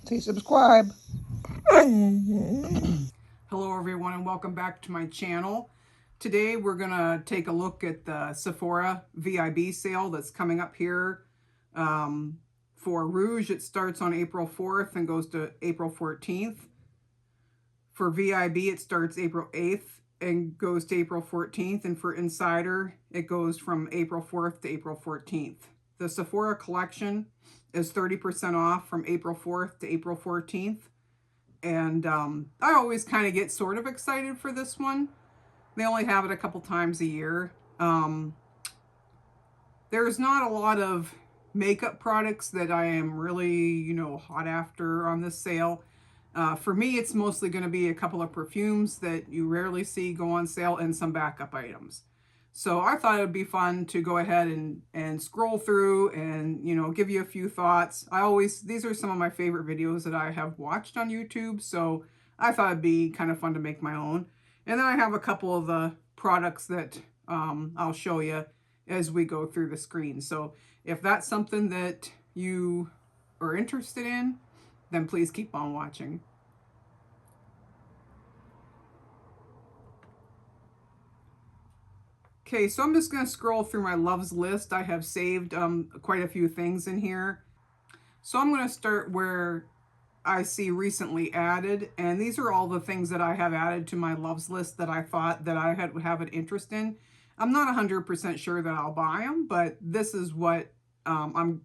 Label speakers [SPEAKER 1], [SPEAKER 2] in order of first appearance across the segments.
[SPEAKER 1] Say subscribe.
[SPEAKER 2] Hello everyone and welcome back to my channel. Today we're going to take a look at the Sephora VIB sale that's coming up here. For Rouge, it starts on April 4th and goes to April 14th. For VIB, it starts April 8th and goes to April 14th. And for Insider, it goes from April 4th to April 14th. The Sephora Collection is 30% off from April 4th to April 14th. And I always kind of get sort of excited for this one. They only have it a couple times a year. There's not a lot of makeup products that I am really, hot after on this sale. For me, it's mostly going to be a couple of perfumes that you rarely see go on sale and some backup items. So I thought it would be fun to go ahead and scroll through and, give you a few thoughts. These are some of my favorite videos that I have watched on YouTube. So I thought it'd be kind of fun to make my own. And then I have a couple of the products that I'll show you as we go through the screen. So if that's something that you are interested in, then please keep on watching. Okay, so I'm just going to scroll through my loves list. I have saved quite a few things in here. So I'm going to start where I see recently added. And these are all the things that I have added to my loves list that I thought that I would have an interest in. I'm not 100% sure that I'll buy them, but this is what I'm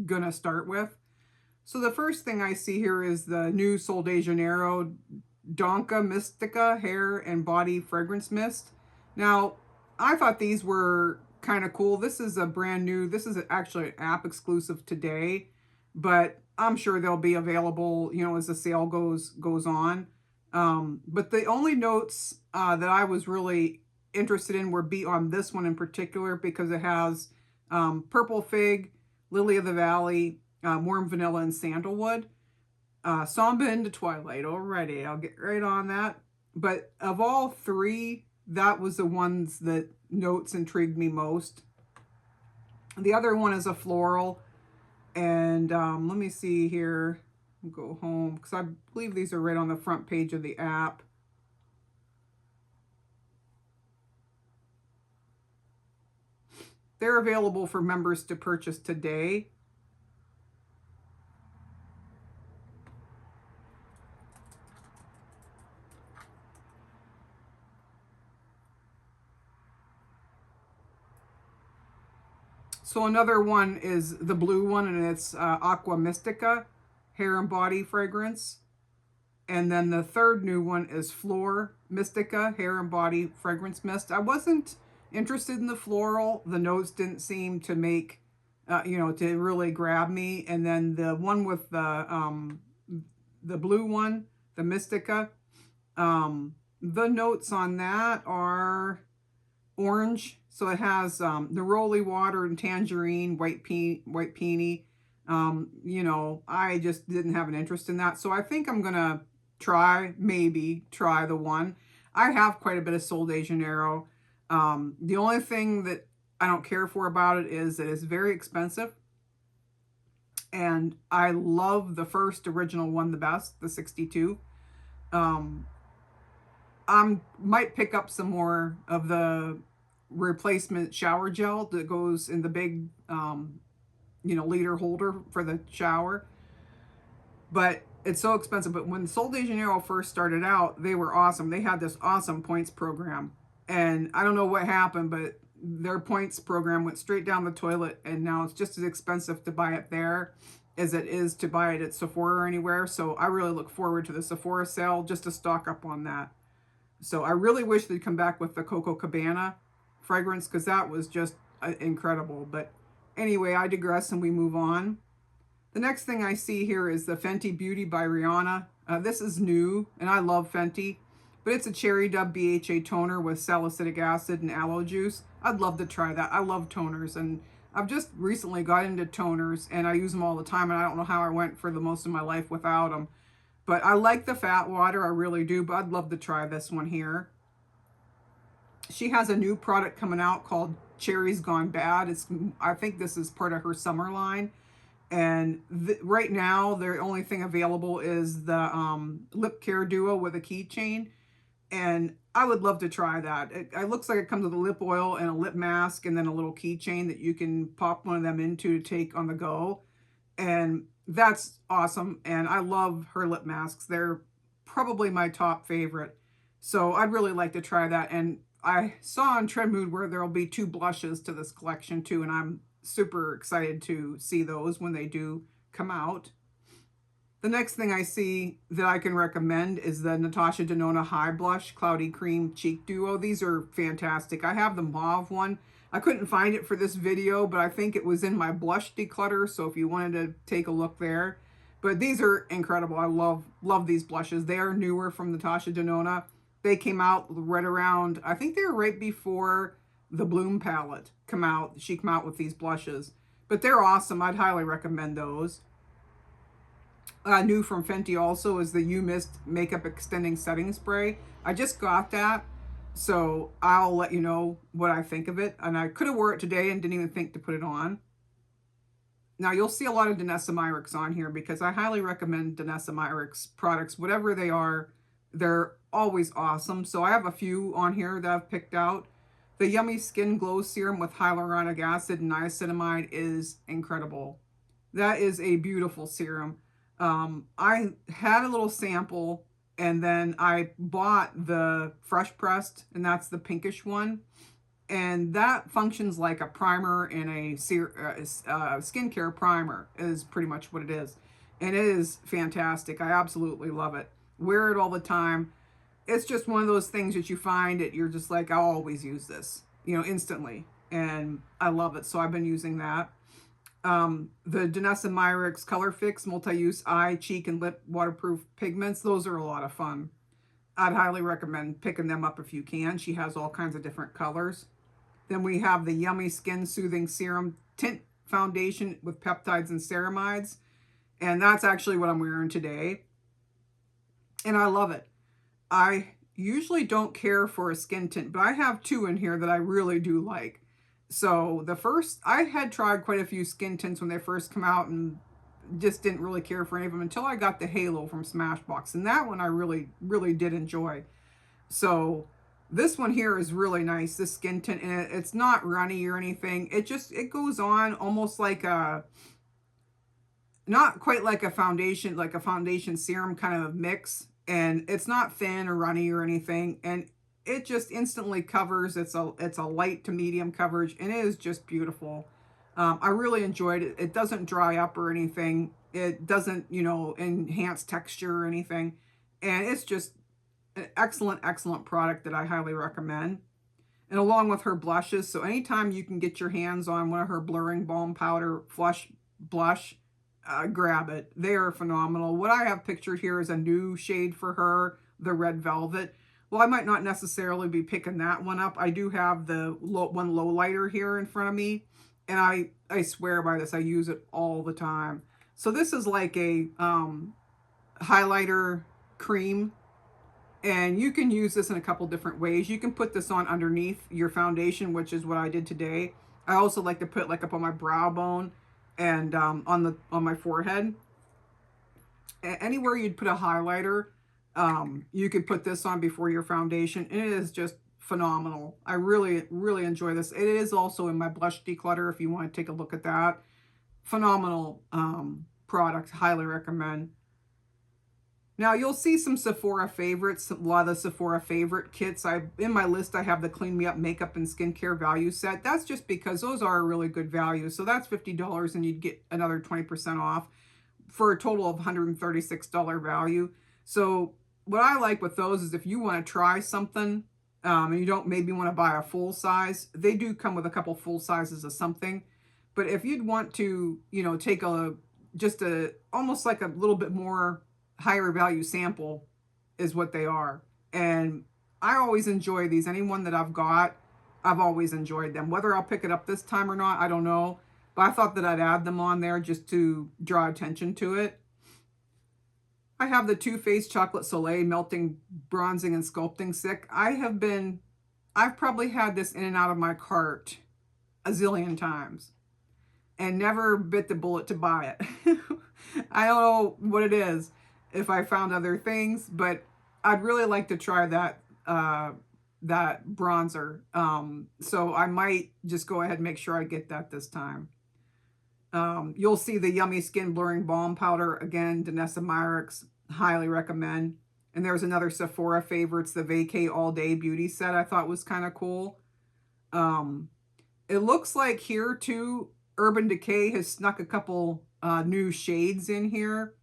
[SPEAKER 2] going to start with. So the first thing I see here is the new Sol de Janeiro Donka Mystica Hair and Body Fragrance Mist. Now, I thought these were kind of cool. This is a brand new, this is actually an app exclusive today, but I'm sure they'll be available, as the sale goes on. But the only notes that I was really interested in were on this one in particular, because it has purple fig, lily of the valley, warm vanilla, and sandalwood. Samba into twilight already. I'll get right on that. But of all three, that was the ones that notes intrigued me most. The other one is a floral. And let me see here. I'll go home because I believe these are right on the front page of the app. They're available for members to purchase today. So another one is the blue one, and it's Aqua Mystica Hair and Body Fragrance. And then the third new one is Flor Mystica Hair and Body Fragrance Mist. I wasn't interested in the floral. The notes didn't seem to make, to really grab me. And then the one with the blue one, the Mystica, the notes on that are orange. So it has neroli water and tangerine, white peony. I just didn't have an interest in that. So I think I'm going to maybe try the one. I have quite a bit of Sol de Janeiro. The only thing that I don't care for about it is that it's very expensive. And I love the first original one the best, the 62. I might pick up some more of the replacement shower gel that goes in the big, liter holder for the shower. But it's so expensive. But when Sol de Janeiro first started out, they were awesome. They had this awesome points program. And I don't know what happened, but their points program went straight down the toilet. And now it's just as expensive to buy it there as it is to buy it at Sephora or anywhere. So I really look forward to the Sephora sale just to stock up on that. So I really wish they'd come back with the Coco Cabana fragrance, because that was just incredible. But anyway, I digress and we move on. The next thing I see here is the Fenty Beauty by Rihanna. This is new, and I love Fenty, but it's a Cherry Dub BHA toner with salicylic acid and aloe juice. I'd love to try that. I love toners, and I've just recently got into toners, and I use them all the time, and I don't know how I went for the most of my life without them. But I like the fat water, I really do, but I'd love to try this one here. She has a new product coming out called Cherry's Gone Bad. I think this is part of her summer line. And right now, the only thing available is the lip care duo with a keychain. And I would love to try that. It looks like it comes with a lip oil and a lip mask and then a little keychain that you can pop one of them into to take on the go. And that's awesome. And I love her lip masks. They're probably my top favorite. So I'd really like to try that. And I saw on Trendmood where there'll be 2 blushes to this collection too. And I'm super excited to see those when they do come out. The next thing I see that I can recommend is the Natasha Denona High Blush Cloudy Cream Cheek Duo. These are fantastic. I have the mauve one. I couldn't find it for this video, but I think it was in my blush declutter, so if you wanted to take a look there. But these are incredible. I love these blushes. They are newer from Natasha Denona. They came out right around, I think they were right before the Bloom palette come out. She came out with these blushes. But they're awesome. I'd highly recommend those. New from Fenty also is the You Mist Makeup Extending Setting Spray. I just got that, so I'll let you know what I think of it. And I could have wore it today and didn't even think to put it on. Now, you'll see a lot of Danessa Myricks on here because I highly recommend Danessa Myricks products. Whatever they are, they're always awesome. So I have a few on here that I've picked out. The Yummy Skin Glow Serum with hyaluronic acid and niacinamide is incredible. That is a beautiful serum. I had a little sample and then I bought the Fresh Pressed, and that's the pinkish one. And that functions like a primer and a skincare primer is pretty much what it is. And it is fantastic. I absolutely love it. Wear it all the time. It's just one of those things that you find that you're just like, I'll always use this, instantly. And I love it. So I've been using that. The Danessa Myricks Color Fix Multi-Use Eye, Cheek, and Lip Waterproof Pigments. Those are a lot of fun. I'd highly recommend picking them up if you can. She has all kinds of different colors. Then we have the Yummy Skin Soothing Serum Tint Foundation with peptides and ceramides. And that's actually what I'm wearing today. And I love it. I usually don't care for a skin tint, but I have 2 in here that I really do like. So the first, I had tried quite a few skin tints when they first come out and just didn't really care for any of them until I got the Halo from Smashbox. And that one I really, really did enjoy. So this one here is really nice, this skin tint, and it's not runny or anything. It goes on almost like not quite like a foundation serum kind of mix. And it's not thin or runny or anything. And it just instantly covers. It's a light to medium coverage, and it is just beautiful. I really enjoyed it. It doesn't dry up or anything. It doesn't, enhance texture or anything. And it's just an excellent, excellent product that I highly recommend. And along with her blushes, so anytime you can get your hands on one of her Blurring Balm Powder Flush Blush, grab it. They are phenomenal. What I have pictured here is a new shade for her, the Red Velvet. Well, I might not necessarily be picking that one up. I do have the one low lighter here in front of me, and I swear by this. I use it all the time. So this is like a highlighter cream, and you can use this in a couple different ways. You can put this on underneath your foundation, which is what I did today. I also like to put like up on my brow bone and on my forehead. Anywhere you'd put a highlighter, you could put this on before your foundation, and it is just phenomenal. I really, really enjoy this. It is also in my blush declutter if you want to take a look at that. Phenomenal product. Highly recommend. Now, you'll see some Sephora favorites, a lot of the Sephora favorite kits. In my list, I have the Clean Me Up Makeup and Skincare Value Set. That's just because those are a really good value. So that's $50, and you'd get another 20% off for a total of $136 value. So what I like with those is if you want to try something and you don't maybe want to buy a full size, they do come with a couple full sizes of something. But if you'd want to, take almost like a little bit more higher value sample is what they are. And I always enjoy these. Anyone that I've got, I've always enjoyed them. Whether I'll pick it up this time or not, I don't know. But I thought that I'd add them on there just to draw attention to it. I have the Too Faced Chocolate Soleil Melting Bronzing and Sculpting Stick. I've probably had this in and out of my cart a zillion times. and never bit the bullet to buy it. I don't know what it is, if I found other things, but I'd really like to try that bronzer. So I might just go ahead and make sure I get that this time. You'll see the Yummy Skin Blurring Balm Powder. Again, Danessa Myricks, highly recommend. And there's another Sephora Favorites, the Vacay All Day Beauty Set I thought was kind of cool. It looks like here too, Urban Decay has snuck a couple new shades in here.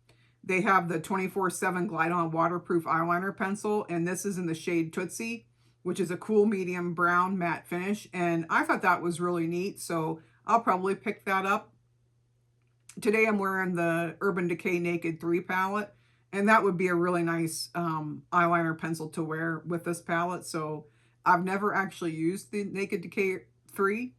[SPEAKER 2] They have the 24/7 Glide On Waterproof Eyeliner Pencil, and this is in the shade Tootsie, which is a cool medium brown matte finish. And I thought that was really neat, so I'll probably pick that up. Today I'm wearing the Urban Decay Naked 3 palette, and that would be a really nice eyeliner pencil to wear with this palette. So I've never actually used the Naked Decay 3,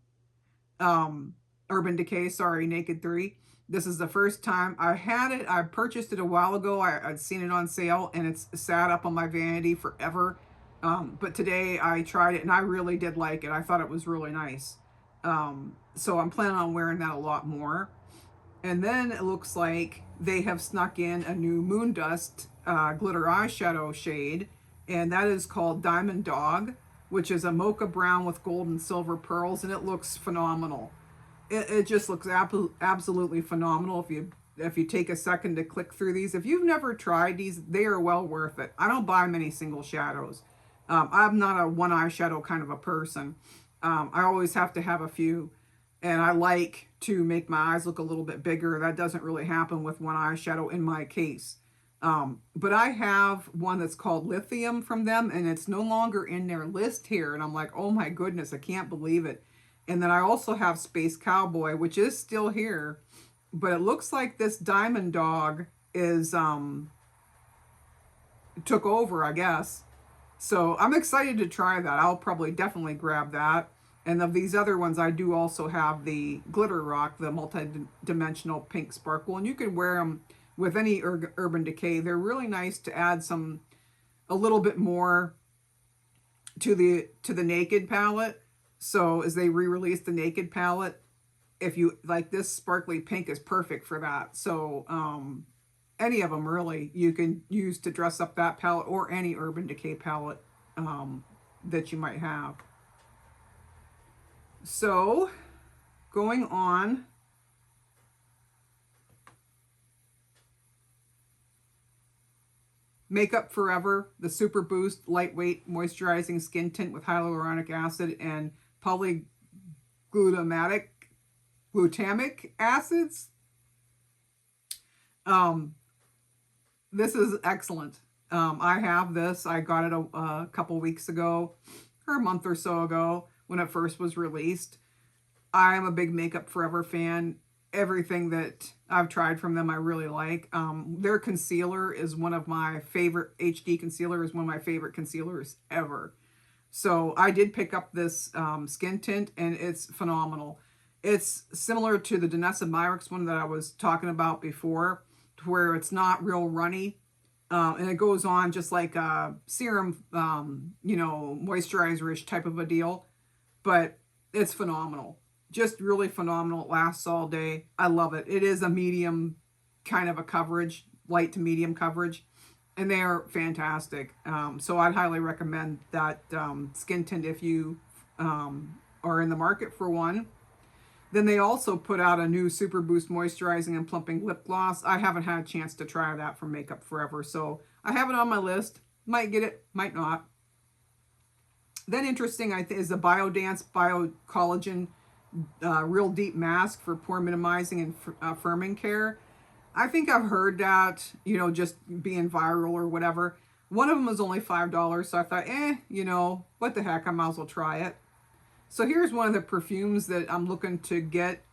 [SPEAKER 2] Urban Decay, sorry, Naked 3. This is the first time I had it. I purchased it a while ago. I'd seen it on sale, and it's sat up on my vanity forever. But today I tried it, and I really did like it. I thought it was really nice. So I'm planning on wearing that a lot more. And then it looks like they have snuck in a new Moon Dust glitter eyeshadow shade, and that is called Diamond Dog, which is a mocha brown with gold and silver pearls, and it looks phenomenal. It just looks absolutely phenomenal. If you take a second to click through these, if you've never tried these, they are well worth it. I don't buy many single shadows. I'm not a one eyeshadow kind of a person. I always have to have a few, and I like to make my eyes look a little bit bigger. That doesn't really happen with one eyeshadow in my case. But I have one that's called Lithium from them, and it's no longer in their list here. And I'm like, oh my goodness, I can't believe it. And then I also have Space Cowboy, which is still here, but it looks like this Diamond Dog is took over, I guess. So I'm excited to try that. I'll probably definitely grab that. And of these other ones, I do also have the Glitter Rock, the multi-dimensional pink sparkle, and you can wear them with any Urban Decay. They're really nice to add a little bit more to the Naked palette. So as they re-release the Naked palette, if you like, this sparkly pink is perfect for that. So any of them really you can use to dress up that palette, or any Urban Decay palette that you might have. So going on, Makeup Forever, the Super Boost Lightweight Moisturizing Skin Tint with Hyaluronic Acid and Polyglutamic acids. This is excellent. I have this. I got it a couple weeks ago, or a month or so ago, when it first was released. I am a big Makeup Forever fan. Everything that I've tried from them I really like. Their concealer is one of my favorite, HD concealer is one of my favorite concealers ever. So I did pick up this skin tint, and it's phenomenal. It's similar to the Danessa Myricks one that I was talking about before, to where it's not real runny. And it goes on just like a serum, moisturizer-ish type of a deal. But it's phenomenal. Just really phenomenal. It lasts all day. I love it. It is a medium kind of a coverage, light to medium coverage, and they are fantastic. So I'd highly recommend that skin tint if you are in the market for one. Then they also put out a new Super Boost Moisturizing and Plumping Lip Gloss. I haven't had a chance to try that from Makeup Forever, so I have it on my list. Might get it, might not. Then interesting, is the Biodance Bio Collagen Real Deep Mask for Pore Minimizing and Firming Care. I think I've heard that, just being viral or whatever. One of them was only $5, so I thought, what the heck, I might as well try it. So here's one of the perfumes that I'm looking to get.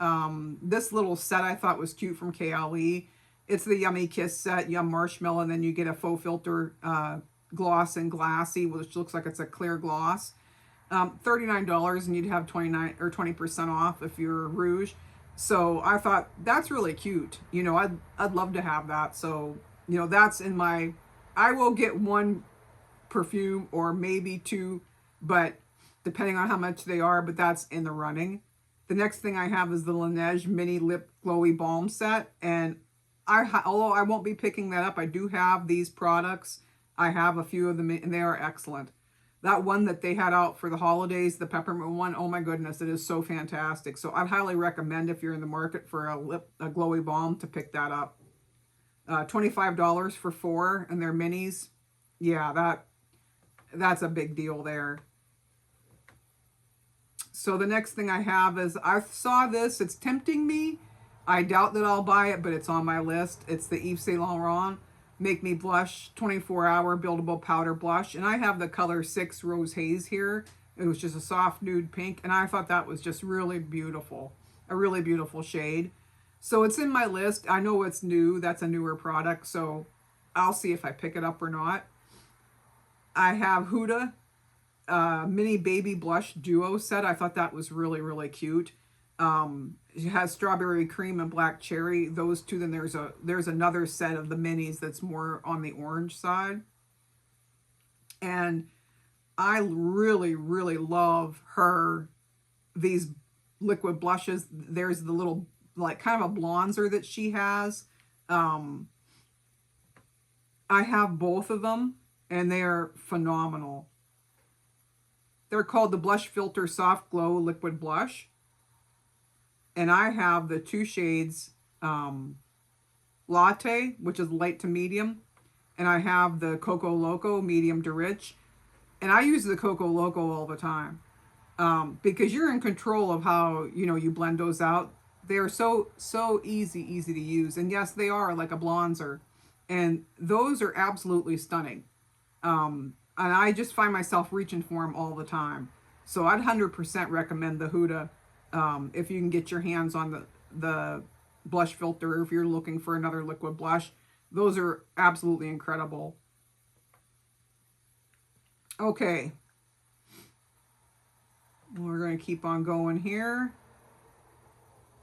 [SPEAKER 2] This little set I thought was cute from KLE. It's the Yummy Kiss set, Yum Marshmallow, and then you get a faux filter gloss and glassy, which looks like it's a clear gloss. $39, and you'd have 29 or 20% off if you're Rouge. So I thought that's really cute. I'd love to have that. So, that's in my, I will get one perfume or maybe two, but depending on how much they are, but that's in the running. The next thing I have is the Laneige Mini Lip Glowy Balm Set. And although I won't be picking that up, I do have these products. I have a few of them, and they are excellent. That one that they had out for the holidays, the peppermint one, oh my goodness, it is so fantastic. So I'd highly recommend, if you're in the market for a glowy balm, to pick that up. $25 for 4, and they're minis. Yeah, that's a big deal there. So the next thing I have is, I saw this, it's tempting me. I doubt that I'll buy it, but it's on my list. It's the Yves Saint Laurent Make Me Blush 24-hour Buildable Powder Blush. And I have the color 6 Rose Haze here. It was just a soft nude pink, and I thought that was just really beautiful. A really beautiful shade. So it's in my list. I know it's new. That's a newer product, so I'll see if I pick it up or not. I have Huda Mini Baby Blush Duo Set. I thought that was really, really cute. It has strawberry cream and black cherry. Those two. Then there's another set of the minis that's more on the orange side. And I really, really love these liquid blushes. There's the little, like, kind of a bronzer that she has. I have both of them, and they are phenomenal. They're called the Blush Filter Soft Glow Liquid Blush. And I have the 2 shades Latte, which is light to medium. And I have the Coco Loco, medium to rich. And I use the Coco Loco all the time. Because you're in control of how, you blend those out. They are so easy to use. And yes, they are like a bronzer. And those are absolutely stunning. And I just find myself reaching for them all the time. So I'd 100% recommend the Huda if you can get your hands on the blush filter, if you're looking for another liquid blush. Those are absolutely incredible. Okay. We're going to keep on going here.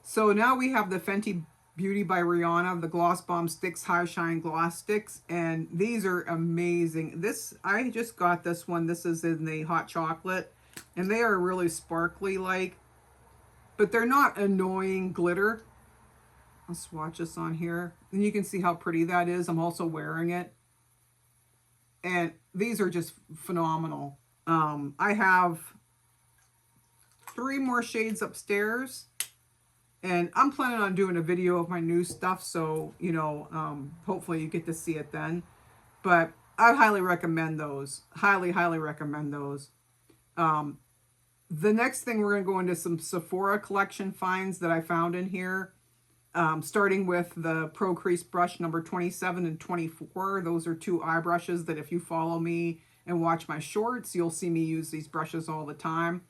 [SPEAKER 2] So now we have the Fenty Beauty by Rihanna, the Gloss Bomb Sticks High Shine Gloss Sticks. And these are amazing. I just got this one. This is in the hot chocolate. And they are really sparkly like. But they're not annoying glitter. I'll swatch this on here. And you can see how pretty that is. I'm also wearing it. And these are just phenomenal. I have 3 more shades upstairs. And I'm planning on doing a video of my new stuff. So, hopefully you get to see it then. But I highly recommend those. Highly, highly recommend those. The next thing, we're going to go into some Sephora Collection finds that I found in here. Starting with the Pro Crease Brush number 27 and 24. Those are 2 eye brushes that, if you follow me and watch my shorts, you'll see me use these brushes all the time.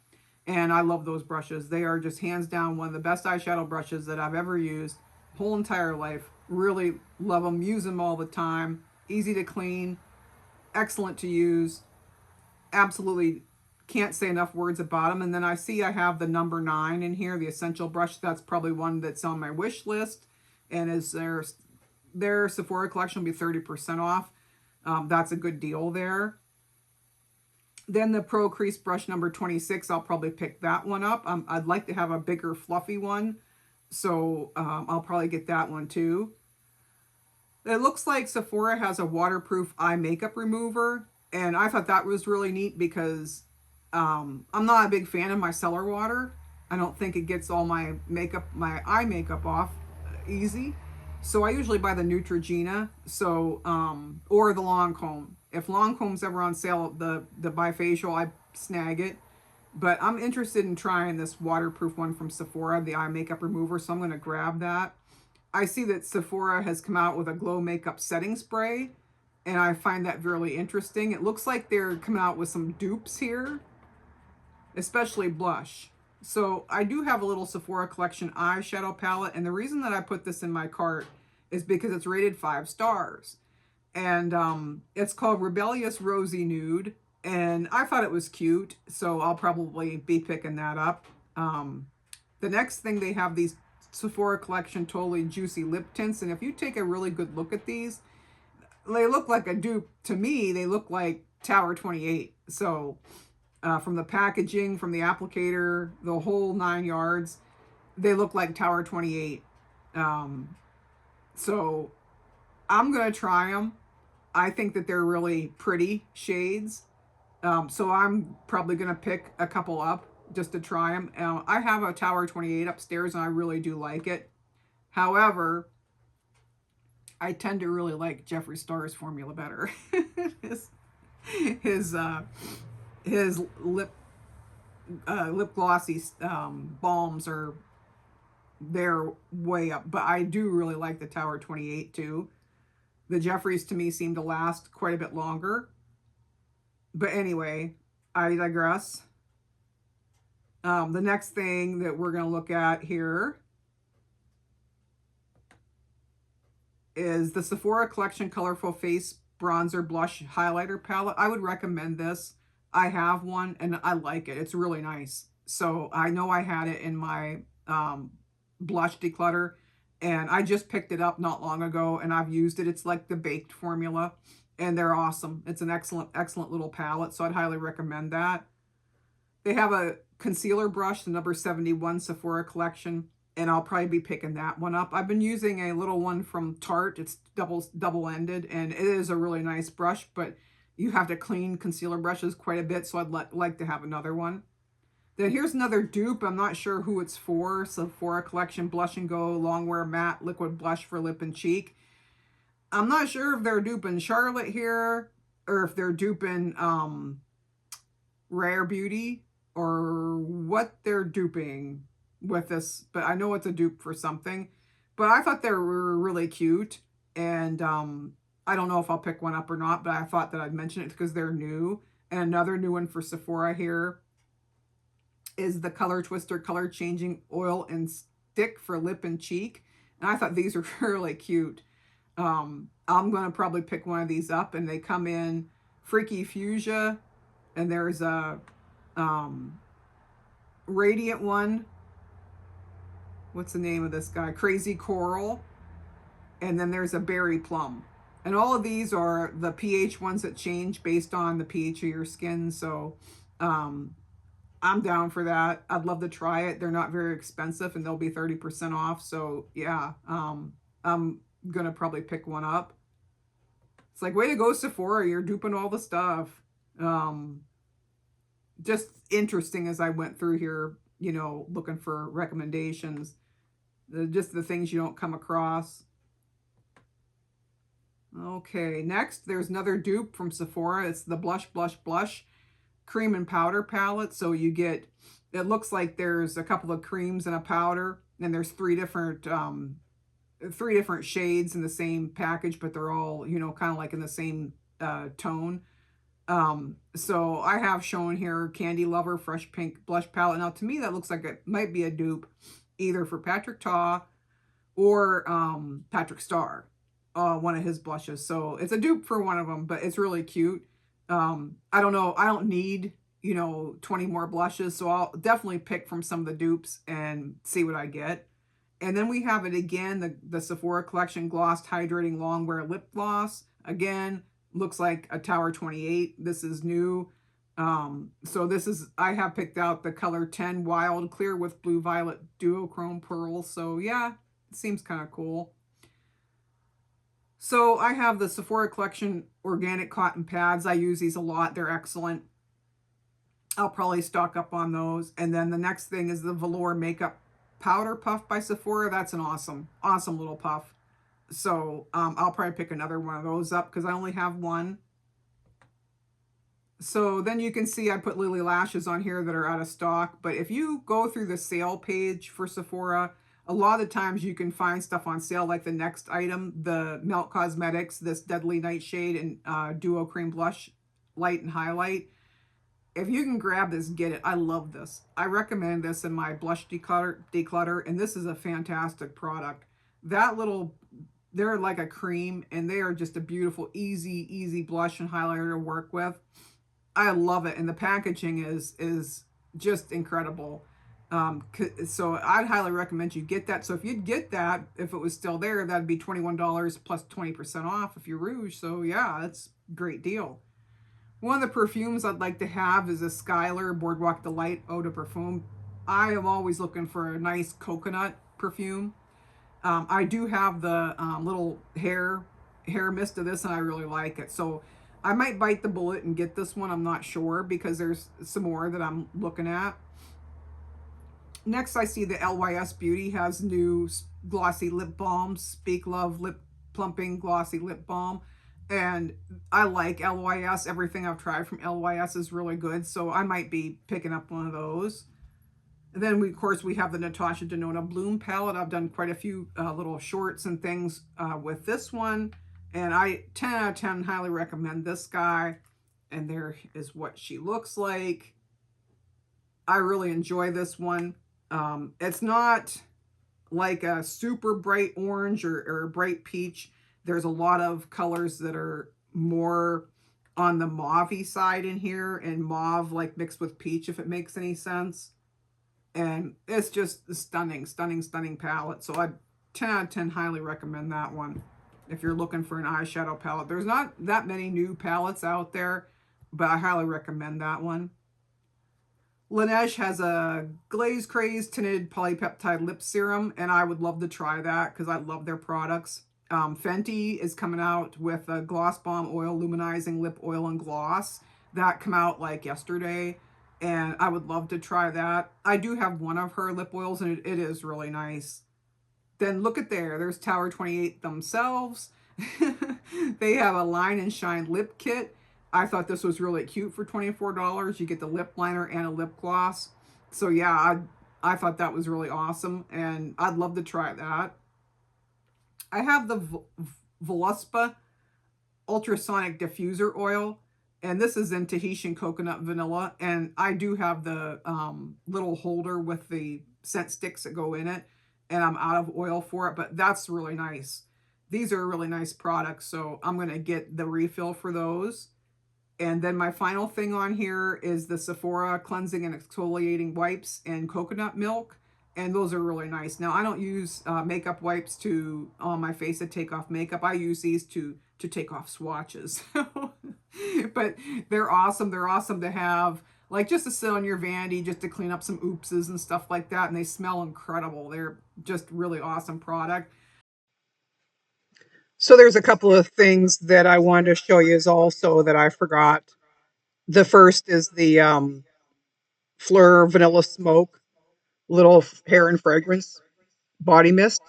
[SPEAKER 2] And I love those brushes. They are just hands down one of the best eyeshadow brushes that I've ever used. Whole entire life. Really love them. Use them all the time. Easy to clean. Excellent to use. Absolutely can't say enough words about them. And then I have the number 9 in here, the Essential Brush. That's probably one that's on my wish list. And is their Sephora Collection will be 30% off. That's a good deal there. Then the Pro Crease Brush number 26, I'll probably pick that one up. I'd like to have a bigger fluffy one. So I'll probably get that one too. It looks like Sephora has a waterproof eye makeup remover. And I thought that was really neat because I'm not a big fan of micellar water. I don't think it gets all my eye makeup off easy. So I usually buy the Neutrogena, or the Lancome. If Lancome's ever on sale, the bifacial, I snag it. But I'm interested in trying this waterproof one from Sephora, the eye makeup remover, so I'm going to grab that. I see that Sephora has come out with a glow makeup setting spray, and I find that really interesting. It looks like they're coming out with some dupes here, especially blush. So I do have a little Sephora Collection eyeshadow palette, and the reason that I put this in my cart is because it's rated 5 stars. And it's called Rebellious Rosy Nude, and I thought it was cute, so I'll probably be picking that up. The next thing, they have these Sephora Collection Totally Juicy Lip Tints, and if you take a really good look at these, they look like a dupe. To me, they look like Tower 28. So from the packaging, from the applicator, the whole 9 yards. They look like Tower 28. So I'm going to try them. I think that they're really pretty shades. So I'm probably going to pick a couple up just to try them. I have a Tower 28 upstairs and I really do like it. However, I tend to really like Jeffree Star's formula better. his his uh, his lip glossy balms are, they're way up, but I do really like the Tower 28 too. The Jeffrees to me seem to last quite a bit longer. But anyway, I digress. The next thing that we're going to look at here is the Sephora Collection Colorful Face Bronzer Blush Highlighter Palette. I would recommend this. I have one and I like it. It's really nice. So I know I had it in my blush declutter, and I just picked it up not long ago and I've used it. It's like the baked formula and they're awesome. It's an excellent little palette. So I'd highly recommend that. They have a concealer brush, the number 71 Sephora Collection, and I'll probably be picking that one up. I've been using a little one from Tarte. It's double-ended, and it is a really nice brush, but you have to clean concealer brushes quite a bit, so I'd like to have another one. Then here's another dupe. I'm not sure who it's for. Sephora Collection Blush and Go Longwear Matte Liquid Blush for Lip and Cheek. I'm not sure if they're duping Charlotte here or if they're duping Rare Beauty or what they're duping with this, but I know it's a dupe for something. But I thought they were really cute, and I don't know if I'll pick one up or not, but I thought that I'd mention it because they're new. And another new one for Sephora here is the Color Twister Color Changing Oil and Stick for Lip and Cheek. And I thought these were really cute. I'm going to probably pick one of these up, and they come in Freaky Fuchsia, and there's a Radiant one. What's the name of this guy? Crazy Coral. And then there's a Berry Plum. And all of these are the pH ones that change based on the pH of your skin. So I'm down for that. I'd love to try it. They're not very expensive and they'll be 30% off. So yeah, I'm going to probably pick one up. It's like, way to go, Sephora. You're duping all the stuff. Just interesting as I went through here, you know, looking for recommendations. Just the things you don't come across. Okay, next, there's another dupe from Sephora. It's the Blush Cream and Powder Palette. So you get, it looks like there's a couple of creams and a powder, and there's three different shades in the same package, but they're all, you know, kind of like in the same tone. So I have shown here Candy Lover Fresh Pink Blush Palette. Now, to me, that looks like it might be a dupe either for Patrick Ta or Patrick Starr, one of his blushes. So it's a dupe for one of them, but it's really cute. I don't know. I don't need, you know, 20 more blushes. So I'll definitely pick from some of the dupes and see what I get. And then we have it again, the Sephora Collection Glossed Hydrating Longwear Lip Gloss. Again, looks like a Tower 28. This is new. So this is, I have picked out the color 10 Wild Clear with Blue Violet Duochrome Pearl. So yeah, it seems kind of cool. So I have the Sephora Collection Organic Cotton Pads. I use these a lot. They're excellent. I'll probably stock up on those. And then the next thing is the Velour Makeup Powder Puff by Sephora. That's an awesome little puff. So I'll probably pick another one of those up because I only have one. So then you can see I put Lily Lashes on here that are out of stock. But if you go through the sale page for Sephora, a lot of times you can find stuff on sale, like the next item, the Melt Cosmetics, this Deadly Nightshade and Duo Cream Blush Light and Highlight. If you can grab this, get it. I love this. I recommend this in my blush declutter, and this is a fantastic product. That little, they're like a cream, and they are just a beautiful, easy blush and highlighter to work with. I love it, and the packaging is just incredible. So I'd highly recommend you get that. So if you'd get that, if it was still there, that'd be $21 plus 20% off if you're Rouge. So yeah, that's a great deal. One of the perfumes I'd like to have is a Skylar Boardwalk Delight Eau de Parfum. I am always looking for a nice coconut perfume. I do have the little hair mist of this, and I really like it. So I might bite the bullet and get this one. I'm not sure because there's some more that I'm looking at. Next, I see the LYS Beauty has new glossy lip balms. Speak Love Lip Plumping Glossy Lip Balm. And I like LYS. Everything I've tried from LYS is really good. So I might be picking up one of those. And then, of course, we have the Natasha Denona Bloom palette. I've done quite a few little shorts and things with this one. And I 10 out of 10 highly recommend this guy. And there is what she looks like. I really enjoy this one. It's not like a super bright orange or bright peach. There's a lot of colors that are more on the mauve-y side in here, and mauve like mixed with peach, if it makes any sense. And it's just a stunning, stunning, stunning palette. So I 10 out of 10 highly recommend that one if you're looking for an eyeshadow palette. There's not that many new palettes out there, but I highly recommend that one. Laneige has a Glaze Craze Tinted Polypeptide Lip Serum, and I would love to try that because I love their products. Fenty is coming out with a Gloss Bomb Oil Luminizing Lip Oil and Gloss. That came out like yesterday, and I would love to try that. I do have one of her lip oils, and it is really nice. Then look at there's Tower 28 themselves. They have a Line and Shine Lip Kit. I thought this was really cute for $24. You get the lip liner and a lip gloss. So yeah, I thought that was really awesome, and I'd love to try that. I have the Voluspa Ultrasonic Diffuser Oil, and this is in Tahitian Coconut Vanilla, and I do have the little holder with the scent sticks that go in it, and I'm out of oil for it, but that's really nice. These are really nice products, so I'm going to get the refill for those. And then my final thing on here is the Sephora Cleansing and Exfoliating Wipes and Coconut Milk. And those are really nice. Now, I don't use makeup wipes on my face to take off makeup. I use these to take off swatches. But they're awesome. They're awesome to have, like, just to sit on your vanity, just to clean up some oopses and stuff like that. And they smell incredible. They're just really awesome product. So there's a couple of things that I wanted to show you also that I forgot. The first is the Fleur Vanilla Smoke Little Hair and Fragrance Body Mist.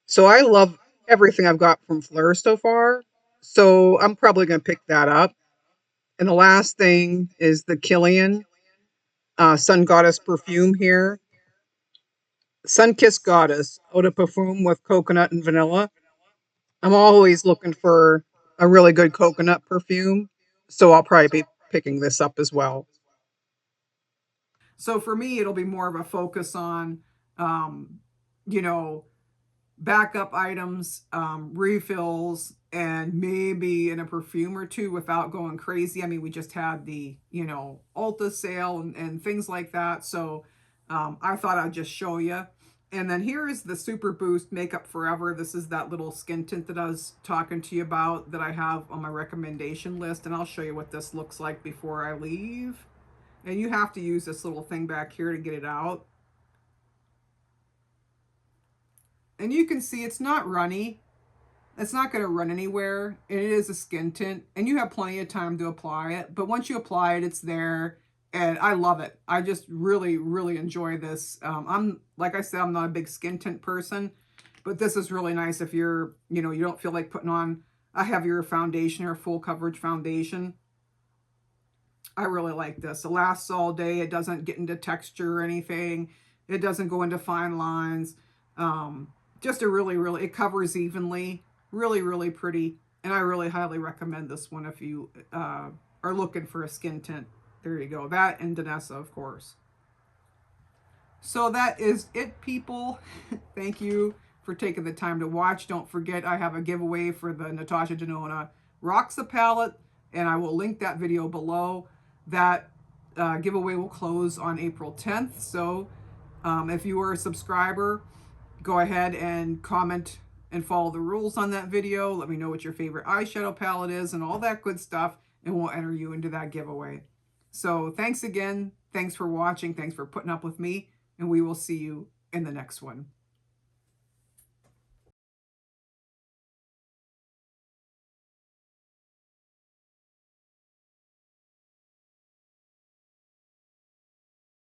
[SPEAKER 2] So I love everything I've got from Fleur so far. So I'm probably going to pick that up. And the last thing is the Kilian Sun Goddess perfume here. Sun Kissed Goddess Eau de Parfum with coconut and vanilla. I'm always looking for a really good coconut perfume, so I'll probably be picking this up as well. So for me, it'll be more of a focus on, you know, backup items, refills, and maybe in a perfume or two without going crazy. I mean, we just had the, Ulta sale and things like that. So I thought I'd just show you. And then here is the Super Boost Makeup Forever. This is that little skin tint that I was talking to you about that I have on my recommendation list. And I'll show you what this looks like before I leave. And you have to use this little thing back here to get it out. And you can see it's not runny. It's not going to run anywhere. And it is a skin tint. And you have plenty of time to apply it. But once you apply it, it's there. And I love it. I just really, really enjoy this. Like I said, I'm not a big skin tint person. But this is really nice if you're, you don't feel like putting on a heavier foundation or a full coverage foundation. I really like this. It lasts all day. It doesn't get into texture or anything. It doesn't go into fine lines. Just a really, it covers evenly. Really, really pretty. And I really highly recommend this one if you are looking for a skin tint. There you go. That and Danessa, of course. So that is it, people. Thank you for taking the time to watch. Don't forget, I have a giveaway for the Natasha Denona Roxa palette, and I will link that video below. That giveaway will close on April 10th. So if you are a subscriber, go ahead and comment and follow the rules on that video. Let me know what your favorite eyeshadow palette is and all that good stuff. and we'll enter you into that giveaway. So thanks again. Thanks for watching. Thanks for putting up with me. And we will see you in the next one.